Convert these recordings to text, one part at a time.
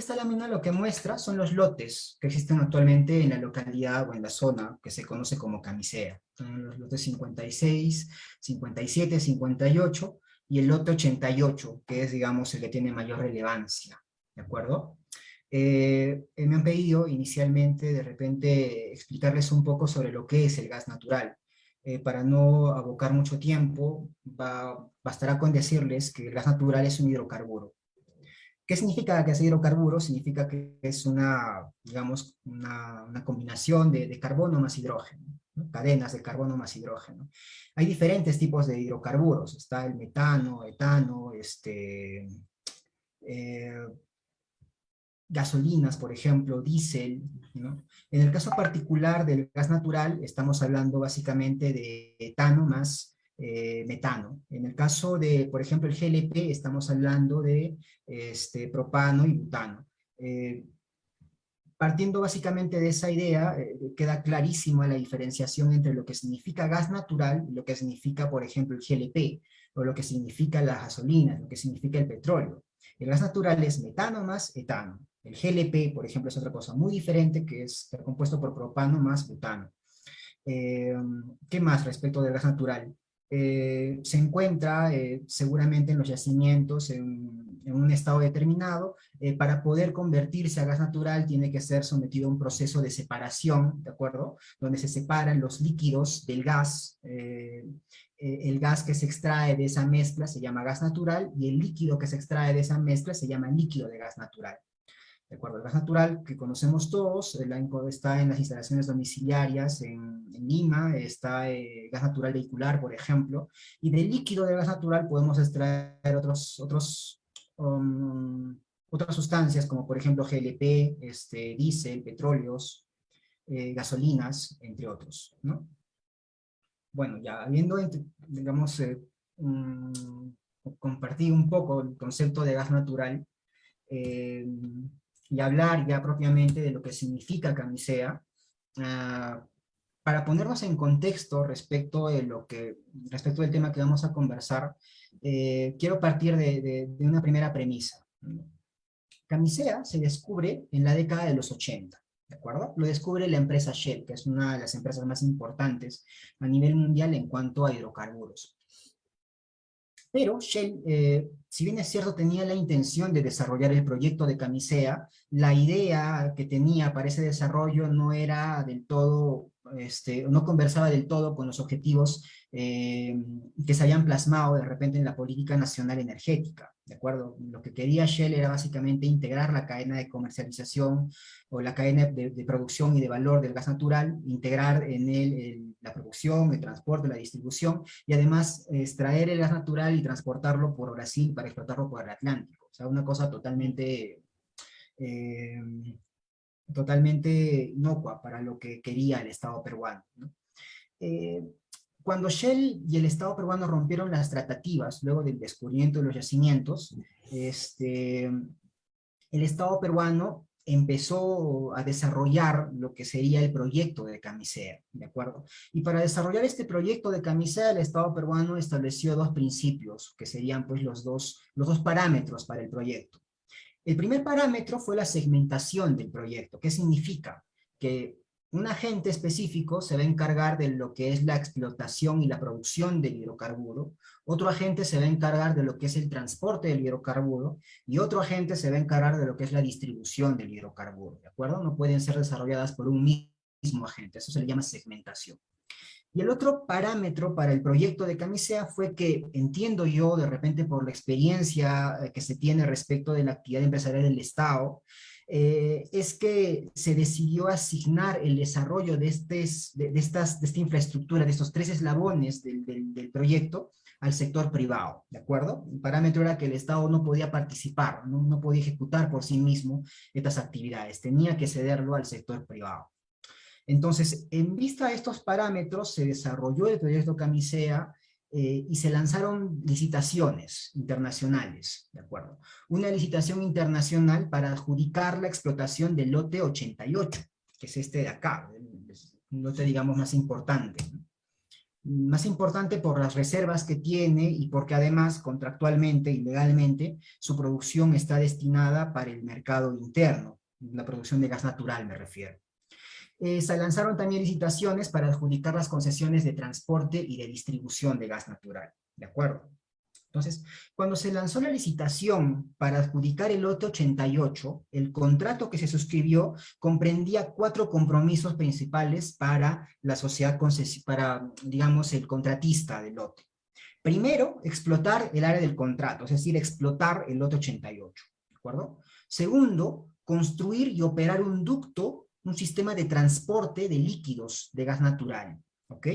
Esta lámina lo que muestra son los lotes que existen actualmente en la localidad o en la zona que se conoce como Camisea. Son los lotes 56, 57, 58 y el lote 88, que es, digamos, el que tiene mayor relevancia, ¿de acuerdo? Me han pedido inicialmente de repente explicarles un poco sobre lo que es el gas natural. Para no abocar mucho tiempo, bastará con decirles que el gas natural es un hidrocarburo. ¿Qué significa que es hidrocarburo? Significa que es una, digamos, una combinación de carbono más hidrógeno, ¿no? Cadenas de carbono más hidrógeno. Hay diferentes tipos de hidrocarburos. Está el metano, etano, eh, gasolinas, por ejemplo, diésel, ¿no? En el caso particular del gas natural, estamos hablando básicamente de etano más metano. En el caso de, por ejemplo, el GLP, estamos hablando de propano y butano. Partiendo básicamente de esa idea, queda clarísima la diferenciación entre lo que significa gas natural y lo que significa, por ejemplo, el GLP, o lo que significa la gasolina, lo que significa el petróleo. El gas natural es metano más etano. El GLP, por ejemplo, es otra cosa muy diferente, que es compuesto por propano más butano. ¿Qué más respecto del gas natural? Se encuentra seguramente en los yacimientos en un estado determinado. Para poder convertirse a gas natural tiene que ser sometido a un proceso de separación, ¿de acuerdo? Donde se separan los líquidos del gas. El gas que se extrae de esa mezcla se llama gas natural y el líquido que se extrae de esa mezcla se llama líquido de gas natural. ¿De acuerdo? El gas natural que conocemos todos, está en las instalaciones domiciliarias en Lima, está gas natural vehicular, por ejemplo, y del líquido de gas natural podemos extraer otras sustancias, como por ejemplo GLP, diésel, petróleos, gasolinas, entre otros, ¿no? Bueno, ya habiendo, digamos, compartido un poco el concepto de gas natural, eh, y hablar ya propiamente de lo que significa Camisea, para ponernos en contexto respecto del tema que vamos a conversar, quiero partir de una primera premisa. Camisea se descubre en la década de los 80, ¿de acuerdo? Lo descubre la empresa Shell, que es una de las empresas más importantes a nivel mundial en cuanto a hidrocarburos. Pero Shell, si bien es cierto, tenía la intención de desarrollar el proyecto de Camisea, la idea que tenía para ese desarrollo no era del todo, no conversaba del todo con los objetivos que se habían plasmado de repente en la política nacional energética, ¿de acuerdo? Lo que quería Shell era básicamente integrar la cadena de comercialización o la cadena de producción y de valor del gas natural, integrar en él la producción, el transporte, la distribución, y además extraer el gas natural y transportarlo por Brasil para explotarlo por el Atlántico. O sea, una cosa eh, totalmente inocua para lo que quería el Estado peruano, ¿no? Cuando Shell y el Estado peruano rompieron las tratativas, luego del descubrimiento de los yacimientos, el Estado peruano empezó a desarrollar lo que sería el proyecto de Camisea, ¿de acuerdo? Y para desarrollar este proyecto de Camisea, el Estado peruano estableció dos principios, que serían pues los dos parámetros para el proyecto. El primer parámetro fue la segmentación del proyecto. ¿Qué significa? Que un agente específico se va a encargar de lo que es la explotación y la producción del hidrocarburo, otro agente se va a encargar de lo que es el transporte del hidrocarburo, y otro agente se va a encargar de lo que es la distribución del hidrocarburo, ¿de acuerdo? No pueden ser desarrolladas por un mismo agente, eso se le llama segmentación. Y el otro parámetro para el proyecto de Camisea fue que, entiendo yo, de repente por la experiencia que se tiene respecto de la actividad empresarial del Estado, es que se decidió asignar el desarrollo de esta infraestructura, de estos tres eslabones del proyecto, al sector privado, ¿de acuerdo? El parámetro era que el Estado no podía participar, no podía ejecutar por sí mismo estas actividades, tenía que cederlo al sector privado. Entonces, en vista de estos parámetros, se desarrolló el proyecto Camisea y se lanzaron licitaciones internacionales, ¿de acuerdo? Una licitación internacional para adjudicar la explotación del lote 88, que es este de acá, un lote, digamos, más importante, ¿no? Más importante por las reservas que tiene y porque además contractualmente y legalmente su producción está destinada para el mercado interno, la producción de gas natural me refiero. Se lanzaron también licitaciones para adjudicar las concesiones de transporte y de distribución de gas natural, ¿de acuerdo? Entonces, cuando se lanzó la licitación para adjudicar el lote 88, el contrato que se suscribió comprendía 4 compromisos principales para la sociedad, para, digamos, el contratista del lote. Primero, explotar el área del contrato, es decir, explotar el lote 88, ¿de acuerdo? Segundo, construir y operar un ducto, un sistema de transporte de líquidos de gas natural, ¿ok?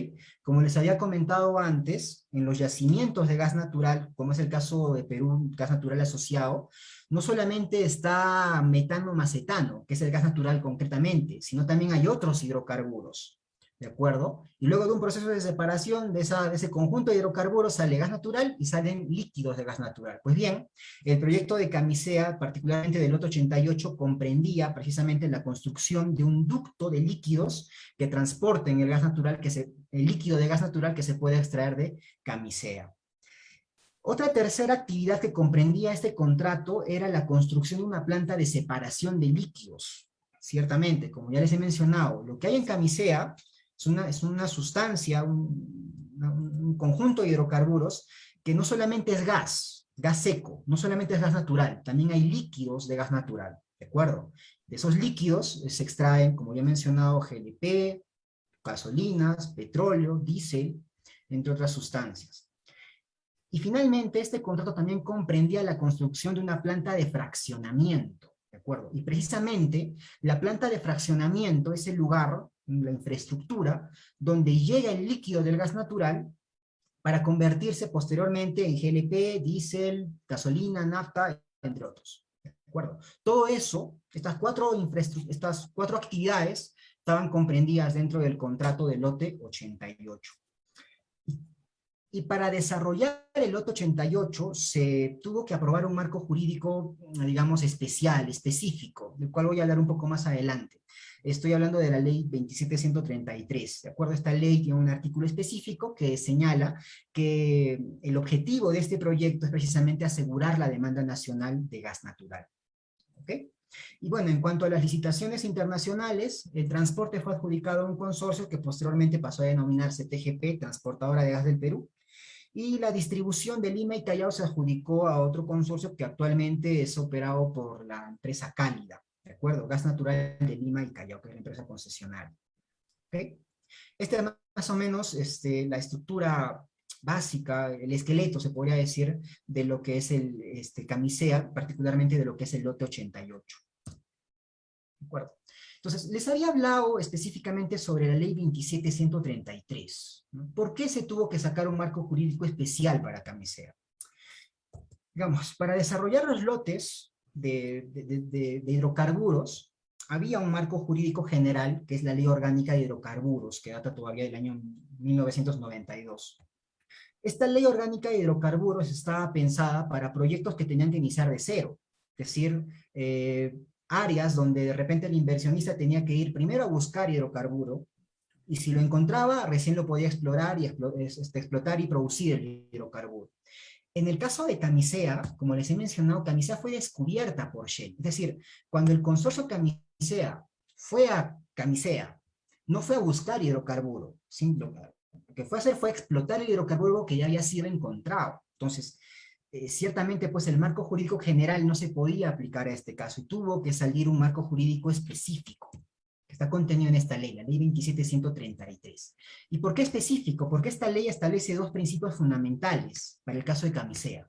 Como les había comentado antes, en los yacimientos de gas natural, como es el caso de Perú, gas natural asociado, no solamente está metano-macetano, que es el gas natural concretamente, sino también hay otros hidrocarburos, ¿de acuerdo? Y luego de un proceso de separación de ese conjunto de hidrocarburos sale gas natural y salen líquidos de gas natural. Pues bien, el proyecto de Camisea, particularmente del lote 88, comprendía precisamente la construcción de un ducto de líquidos que transporten el gas natural, el líquido de gas natural que se puede extraer de Camisea. Otra tercera actividad que comprendía este contrato era la construcción de una planta de separación de líquidos. Ciertamente, como ya les he mencionado, lo que hay en Camisea es una sustancia, un conjunto de hidrocarburos que no solamente es gas seco, no solamente es gas natural, también hay líquidos de gas natural, ¿de acuerdo? De esos líquidos se extraen, como ya he mencionado, GLP, gasolinas, petróleo, diésel, entre otras sustancias. Y finalmente, este contrato también comprendía la construcción de una planta de fraccionamiento, ¿de acuerdo? Y precisamente, la planta de fraccionamiento es el lugar, la infraestructura, donde llega el líquido del gas natural para convertirse posteriormente en GLP, diésel, gasolina, nafta, entre otros, ¿de acuerdo? Todo eso, estas cuatro actividades, estaban comprendidas dentro del contrato del lote 88. Y para desarrollar el lote 88 se tuvo que aprobar un marco jurídico, digamos, especial, específico, del cual voy a hablar un poco más adelante. Estoy hablando de la ley 27133. ¿De acuerdo? Esta ley tiene un artículo específico que señala que el objetivo de este proyecto es precisamente asegurar la demanda nacional de gas natural. ¿Ok? Y bueno, en cuanto a las licitaciones internacionales, el transporte fue adjudicado a un consorcio que posteriormente pasó a denominarse TGP, Transportadora de Gas del Perú, y la distribución de Lima y Callao se adjudicó a otro consorcio que actualmente es operado por la empresa Cálida, ¿de acuerdo? Gas Natural de Lima y Callao, que es la empresa concesionaria. ¿Okay? Esta es más o menos la estructura básica, el esqueleto, se podría decir, de lo que es el Camisea, particularmente de lo que es el lote 88. ¿De acuerdo? Entonces, les había hablado específicamente sobre la ley 27133. ¿No? ¿Por qué se tuvo que sacar un marco jurídico especial para Camisea? Digamos, para desarrollar los lotes de hidrocarburos, había un marco jurídico general, que es la Ley Orgánica de Hidrocarburos, que data todavía del año 1992. Esta Ley Orgánica de Hidrocarburos estaba pensada para proyectos que tenían que iniciar de cero, es decir, áreas donde de repente el inversionista tenía que ir primero a buscar hidrocarburo, y si lo encontraba, recién lo podía explorar y explotar y producir el hidrocarburo. En el caso de Camisea, como les he mencionado, Camisea fue descubierta por Shell. Es decir, cuando el consorcio Camisea fue a Camisea, no fue a buscar hidrocarburo, lo que fue a hacer fue explotar el hidrocarburo que ya había sido encontrado. Entonces, ciertamente pues el marco jurídico general no se podía aplicar a este caso y tuvo que salir un marco jurídico específico que está contenido en esta ley, la ley 27133. ¿Y por qué específico? Porque esta ley establece 2 principios fundamentales para el caso de Camisea.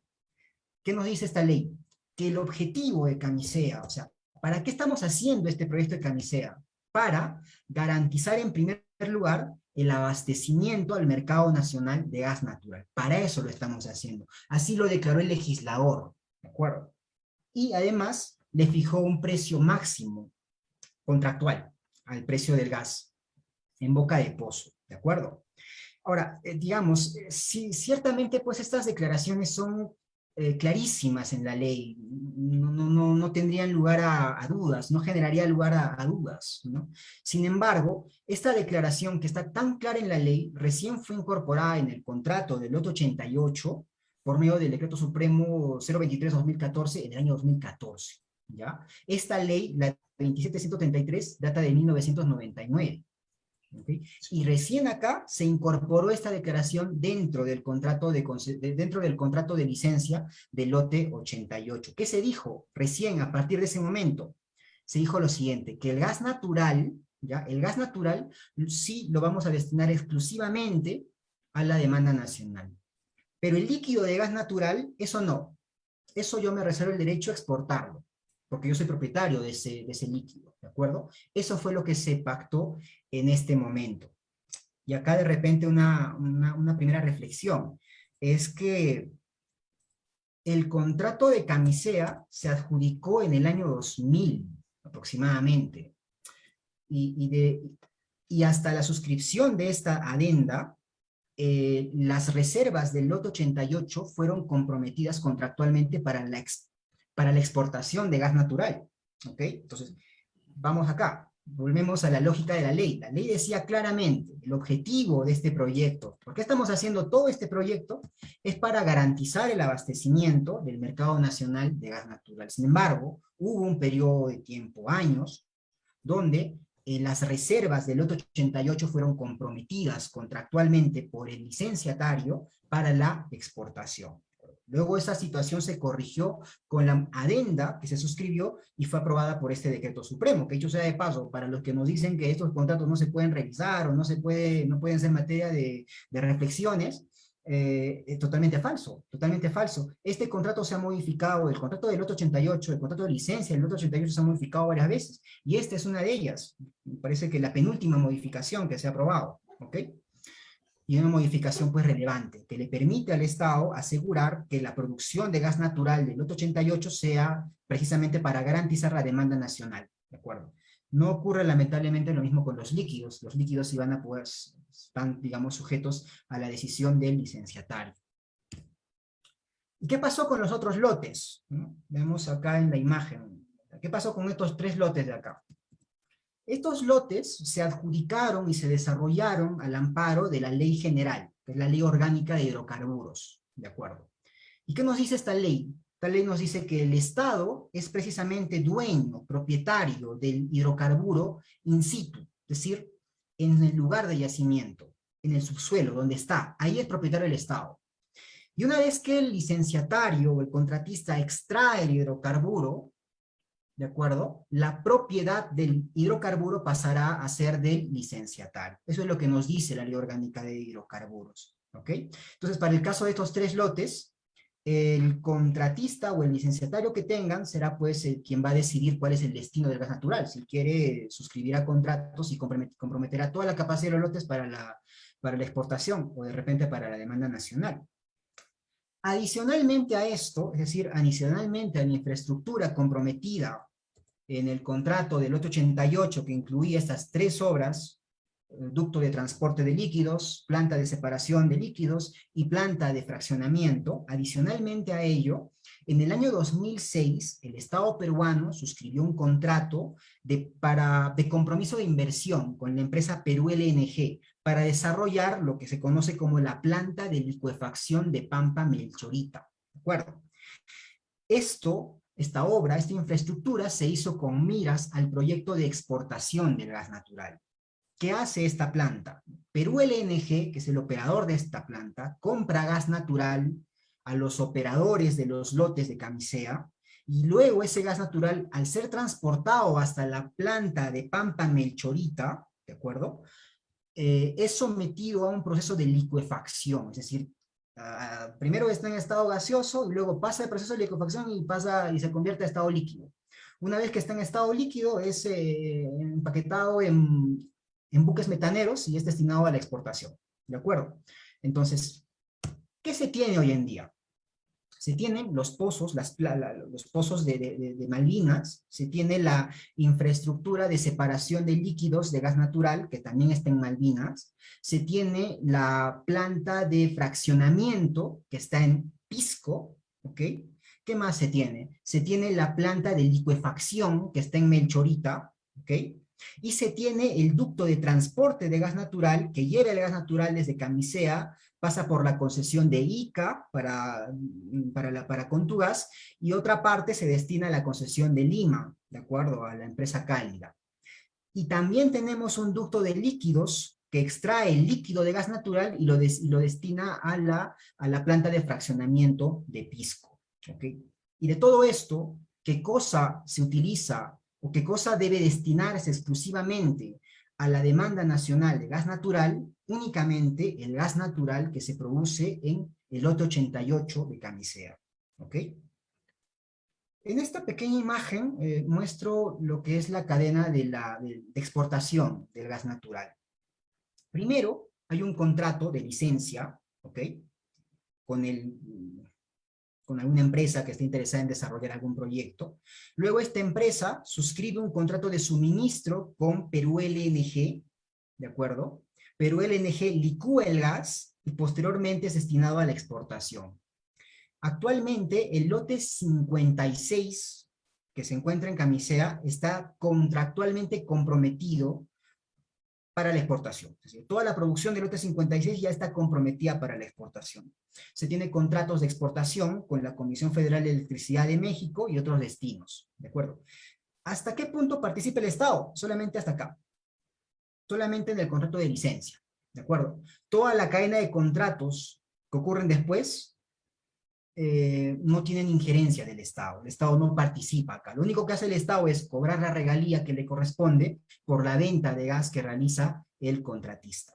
¿Qué nos dice esta ley? Que el objetivo de Camisea, o sea, ¿para qué estamos haciendo este proyecto de Camisea? Para garantizar en primer lugar el abastecimiento al mercado nacional de gas natural. Para eso lo estamos haciendo. Así lo declaró el legislador, ¿de acuerdo? Y además le fijó un precio máximo contractual al precio del gas en boca de pozo, ¿de acuerdo? Ahora, digamos, si ciertamente pues estas declaraciones son clarísimas en la ley, no tendrían lugar a dudas, no generaría lugar a dudas, ¿no? Sin embargo, esta declaración que está tan clara en la ley recién fue incorporada en el contrato del lote 88 por medio del Decreto Supremo 023-2014 en el año 2014, ¿ya? Esta ley, la 27133, data de 1999. ¿Okay? Y recién acá se incorporó esta declaración dentro del contrato de licencia del lote 88. ¿Qué se dijo recién a partir de ese momento? Se dijo lo siguiente, que el gas natural, ¿ya? El gas natural sí lo vamos a destinar exclusivamente a la demanda nacional. Pero el líquido de gas natural, eso no. Eso yo me reservo el derecho a exportarlo, porque yo soy propietario de ese líquido, ¿de acuerdo? Eso fue lo que se pactó en este momento. Y acá de repente una primera reflexión, es que el contrato de Camisea se adjudicó en el año 2000, aproximadamente, y hasta la suscripción de esta adenda, las reservas del lote 88 fueron comprometidas contractualmente para la exportación de gas natural. ¿Ok? Entonces, vamos acá. Volvemos a la lógica de la ley. La ley decía claramente el objetivo de este proyecto. ¿Por qué estamos haciendo todo este proyecto? Es para garantizar el abastecimiento del mercado nacional de gas natural. Sin embargo, hubo un periodo de tiempo, años, donde las reservas del lote 88 fueron comprometidas contractualmente por el licenciatario para la exportación. Luego esa situación se corrigió con la adenda que se suscribió y fue aprobada por este decreto supremo, que dicho sea de paso, para los que nos dicen que estos contratos no se pueden revisar o no pueden ser materia de reflexiones, totalmente falso, totalmente falso. Este contrato se ha modificado, el contrato del lote 88, el contrato de licencia del lote 88 se ha modificado varias veces, y esta es una de ellas. Me parece que la penúltima modificación que se ha aprobado, ¿ok? Y una modificación pues relevante, que le permite al Estado asegurar que la producción de gas natural del lote 88 sea precisamente para garantizar la demanda nacional, ¿de acuerdo? No ocurre lamentablemente lo mismo con los líquidos sí van a poder, están, digamos, sujetos a la decisión del licenciatario. ¿Y qué pasó con los otros lotes? ¿No? Vemos acá en la imagen, ¿qué pasó con estos 3 lotes de acá? Estos lotes se adjudicaron y se desarrollaron al amparo de la Ley General, que es la Ley Orgánica de Hidrocarburos, ¿de acuerdo? ¿Y qué nos dice esta ley? Esta ley nos dice que el Estado es precisamente dueño, propietario del hidrocarburo in situ, es decir, en el lugar de yacimiento, en el subsuelo, donde está, ahí es propietario del Estado. Y una vez que el licenciatario o el contratista extrae el hidrocarburo, ¿de acuerdo? La propiedad del hidrocarburo pasará a ser del licenciatario. Eso es lo que nos dice la Ley Orgánica de Hidrocarburos, ¿ok? Entonces, para el caso de estos 3 lotes, el contratista o el licenciatario que tengan será pues quien va a decidir cuál es el destino del gas natural, si quiere suscribir a contratos y comprometerá toda la capacidad de los lotes para la exportación o de repente para la demanda nacional. Adicionalmente a esto, es decir, adicionalmente a la infraestructura comprometida en el contrato del lote 88 que incluía estas 3 obras, ducto de transporte de líquidos, planta de separación de líquidos y planta de fraccionamiento, adicionalmente a ello, en el año 2006 el Estado peruano suscribió un contrato de compromiso de inversión con la empresa Perú LNG para desarrollar lo que se conoce como la planta de licuefacción de Pampa Melchorita. ¿De acuerdo? Esta obra, esta infraestructura se hizo con miras al proyecto de exportación del gas natural. ¿Qué hace esta planta? Perú LNG, que es el operador de esta planta, compra gas natural a los operadores de los lotes de Camisea, y luego ese gas natural, al ser transportado hasta la planta de Pampa Melchorita, ¿de acuerdo? Es sometido a un proceso de licuefacción, es decir, primero está en estado gaseoso y luego pasa el proceso de licuefacción y se convierte a estado líquido. Una vez que está en estado líquido es empaquetado en buques metaneros y es destinado a la exportación. ¿De acuerdo? Entonces, ¿qué se tiene hoy en día? Se tienen los pozos, los pozos de Malvinas, se tiene la infraestructura de separación de líquidos de gas natural, que también está en Malvinas, se tiene la planta de fraccionamiento, que está en Pisco, ¿ok? ¿Qué más se tiene? Se tiene la planta de licuefacción que está en Melchorita, ¿ok? Y se tiene el ducto de transporte de gas natural que lleva el gas natural desde Camisea, pasa por la concesión de Ica para Contugas, y otra parte se destina a la concesión de Lima, de acuerdo a la empresa Cálida. Y también tenemos un ducto de líquidos que extrae el líquido de gas natural y lo destina a la planta de fraccionamiento de Pisco. ¿Okay? Y de todo esto, ¿qué cosa se utiliza o qué cosa debe destinarse exclusivamente a la demanda nacional de gas natural? Únicamente el gas natural que se produce en el lote 88 de Camisea. ¿Ok? En esta pequeña imagen muestro lo que es la cadena de exportación del gas natural. Primero, hay un contrato de licencia, ¿ok? Con, con alguna empresa que esté interesada en desarrollar algún proyecto. Luego esta empresa suscribe un contrato de suministro con Perú LNG, ¿de acuerdo? Perú LNG licúa el gas y posteriormente es destinado a la exportación. Actualmente, el lote 56 que se encuentra en Camisea está contractualmente comprometido para la exportación. Es decir, toda la producción del lote 56 ya está comprometida para la exportación. Se tiene contratos de exportación con la Comisión Federal de Electricidad de México y otros destinos. ¿De acuerdo? ¿Hasta qué punto participa el Estado? Solamente hasta acá. Solamente en el contrato de licencia. ¿De acuerdo? Toda la cadena de contratos que ocurren después no tienen injerencia del Estado. El Estado no participa acá. Lo único que hace el Estado es cobrar la regalía que le corresponde por la venta de gas que realiza el contratista.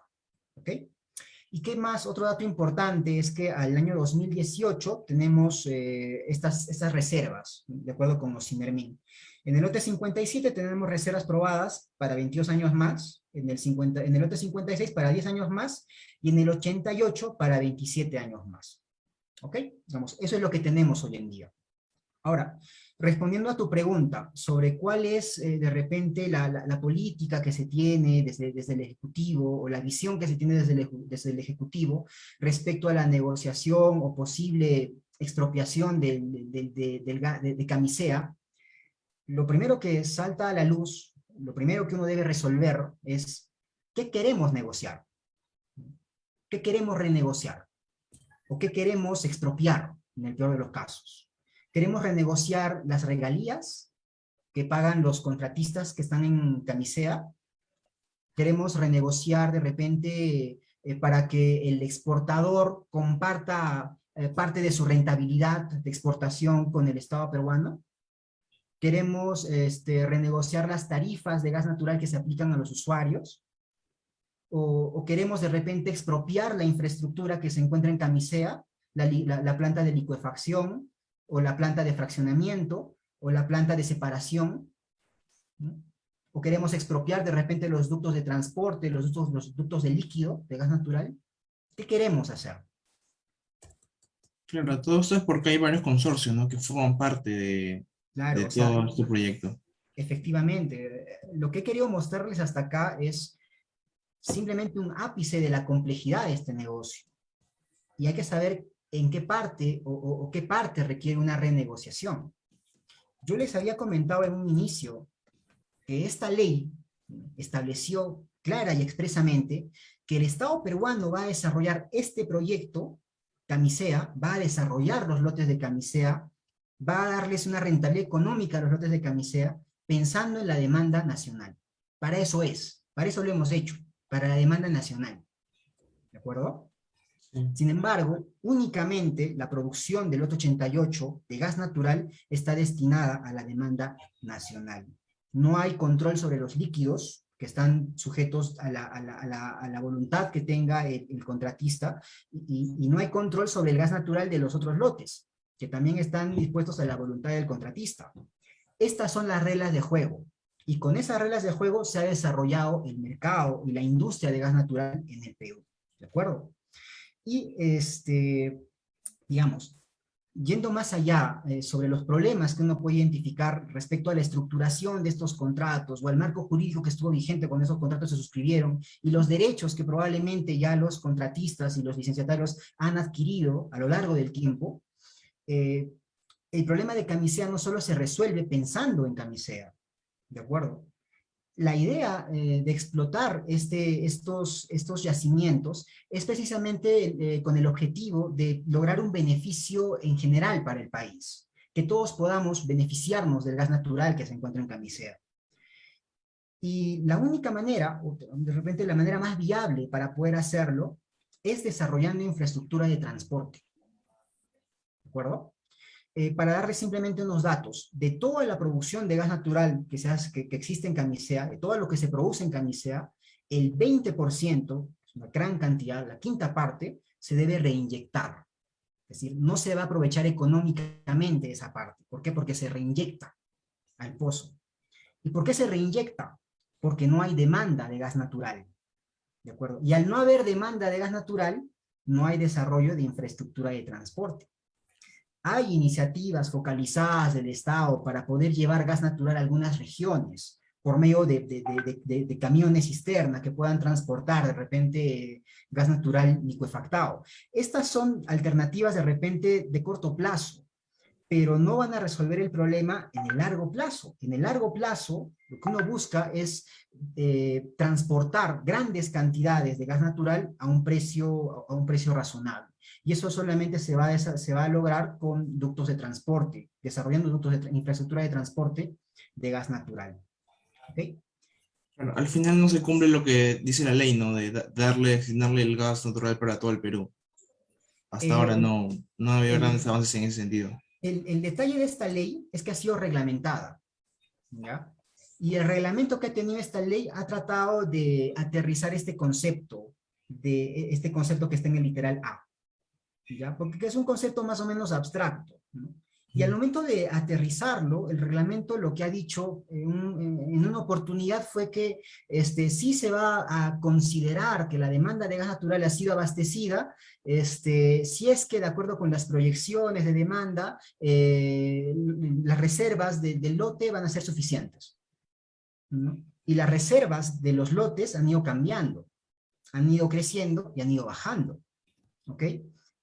¿Ok? ¿Y qué más? Otro dato importante es que al año 2018 tenemos estas reservas, de acuerdo con los CINERMIN. En el lote 57 tenemos reservas probadas para 22 años más, en el lote 56 para 10 años más, y en el 88 para 27 años más. ¿Ok? Digamos, eso es lo que tenemos hoy en día. Ahora, respondiendo a tu pregunta sobre cuál es de repente la política que se tiene desde el Ejecutivo o la visión que se tiene desde el Ejecutivo respecto a la negociación o posible expropiación de Camisea, lo primero que salta a la luz, lo primero que uno debe resolver es ¿qué queremos negociar? ¿Qué queremos renegociar? ¿O qué queremos expropiar en el peor de los casos? ¿Queremos renegociar las regalías que pagan los contratistas que están en Camisea? ¿Queremos renegociar de repente para que el exportador comparta parte de su rentabilidad de exportación con el Estado peruano? ¿Queremos renegociar las tarifas de gas natural que se aplican a los usuarios? O queremos de repente expropiar la infraestructura que se encuentra en Camisea, la planta de licuefacción, o la planta de fraccionamiento, o la planta de separación, ¿no? O queremos expropiar de repente los ductos de transporte, los ductos de líquido, de gas natural. ¿Qué queremos hacer? Claro, todo esto es porque hay varios consorcios, ¿no? Que forman parte Claro, de o sea, todo este proyecto. efectivamente, lo que he querido mostrarles hasta acá es simplemente un ápice de la complejidad de este negocio. Y hay que saber en qué parte o qué parte requiere una renegociación. Yo les había comentado en un inicio que esta ley estableció clara y expresamente que el Estado peruano va a desarrollar este proyecto, Camisea, va a desarrollar los lotes de Camisea, va a darles una rentabilidad económica a los lotes de Camisea, pensando en la demanda nacional. Para eso lo hemos hecho, para la demanda nacional. ¿De acuerdo? Sí. Sin embargo, únicamente la producción del lote 88 de gas natural está destinada a la demanda nacional. No hay control sobre los líquidos que están sujetos a la voluntad que tenga el contratista y no hay control sobre el gas natural de los otros lotes, que también están dispuestos a la voluntad del contratista. Estas son las reglas de juego. Y con esas reglas de juego se ha desarrollado el mercado y la industria de gas natural en el Perú. ¿De acuerdo? Y, digamos, yendo más allá sobre los problemas que uno puede identificar respecto a la estructuración de estos contratos o al marco jurídico que estuvo vigente cuando esos contratos se suscribieron y los derechos que probablemente ya los contratistas y los licenciatarios han adquirido a lo largo del tiempo, eh, el problema de Camisea no solo se resuelve pensando en Camisea, ¿de acuerdo? La idea de explotar estos yacimientos es precisamente con el objetivo de lograr un beneficio en general para el país, que todos podamos beneficiarnos del gas natural que se encuentra en Camisea. Y la única manera, o de repente la manera más viable para poder hacerlo, es desarrollando infraestructura de transporte, ¿de acuerdo? Para darles simplemente unos datos, de toda la producción de gas natural que existe en Camisea, de todo lo que se produce en Camisea, el 20%, es una gran cantidad, la quinta parte, se debe reinyectar. Es decir, no se va a aprovechar económicamente esa parte. ¿Por qué? Porque se reinyecta al pozo. ¿Y por qué se reinyecta? Porque no hay demanda de gas natural. ¿De acuerdo? Y al no haber demanda de gas natural, no hay desarrollo de infraestructura de transporte. Hay iniciativas focalizadas del Estado para poder llevar gas natural a algunas regiones, por medio de camiones cisterna que puedan transportar de repente gas natural licuefactado. Estas son alternativas de repente de corto plazo, pero no van a resolver el problema en el largo plazo. En el largo plazo, lo que uno busca es transportar grandes cantidades de gas natural a un precio razonable. Y eso solamente se va a lograr con ductos de transporte, desarrollando ductos de infraestructura de transporte de gas natural. ¿Okay? Bueno, al final no se cumple lo que dice la ley, ¿no? De asignarle el gas natural para todo el Perú. Hasta ahora Eh, no ha habido grandes el, avances en ese sentido. el detalle de esta ley es que ha sido reglamentada, ¿ya? Y el reglamento que ha tenido esta ley ha tratado de aterrizar este concepto que está en el literal A, ¿ya? Porque es un concepto más o menos abstracto, ¿no? Y al momento de aterrizarlo, el reglamento lo que ha dicho en una oportunidad fue que sí se va a considerar que la demanda de gas natural ha sido abastecida, si es que de acuerdo con las proyecciones de demanda, las reservas del lote van a ser suficientes, ¿no? Y las reservas de los lotes han ido cambiando, han ido creciendo y han ido bajando, ¿ok?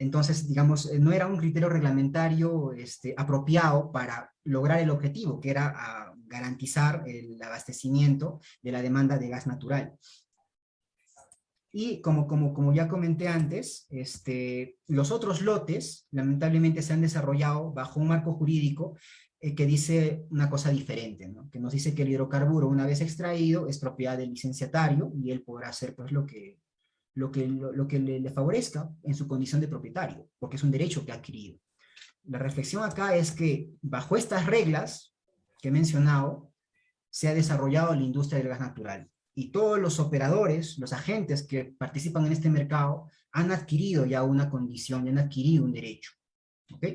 Entonces, digamos, no era un criterio reglamentario apropiado para lograr el objetivo, que era garantizar el abastecimiento de la demanda de gas natural. Y como ya comenté antes, los otros lotes, lamentablemente, se han desarrollado bajo un marco jurídico que dice una cosa diferente, ¿no? Que nos dice que el hidrocarburo, una vez extraído, es propiedad del licenciatario y él podrá hacer pues, lo que le favorezca en su condición de propietario, porque es un derecho que ha adquirido. La reflexión acá es que bajo estas reglas que he mencionado, se ha desarrollado la industria del gas natural. Y todos los operadores, los agentes que participan en este mercado, han adquirido ya una condición, ya han adquirido un derecho. ¿Ok?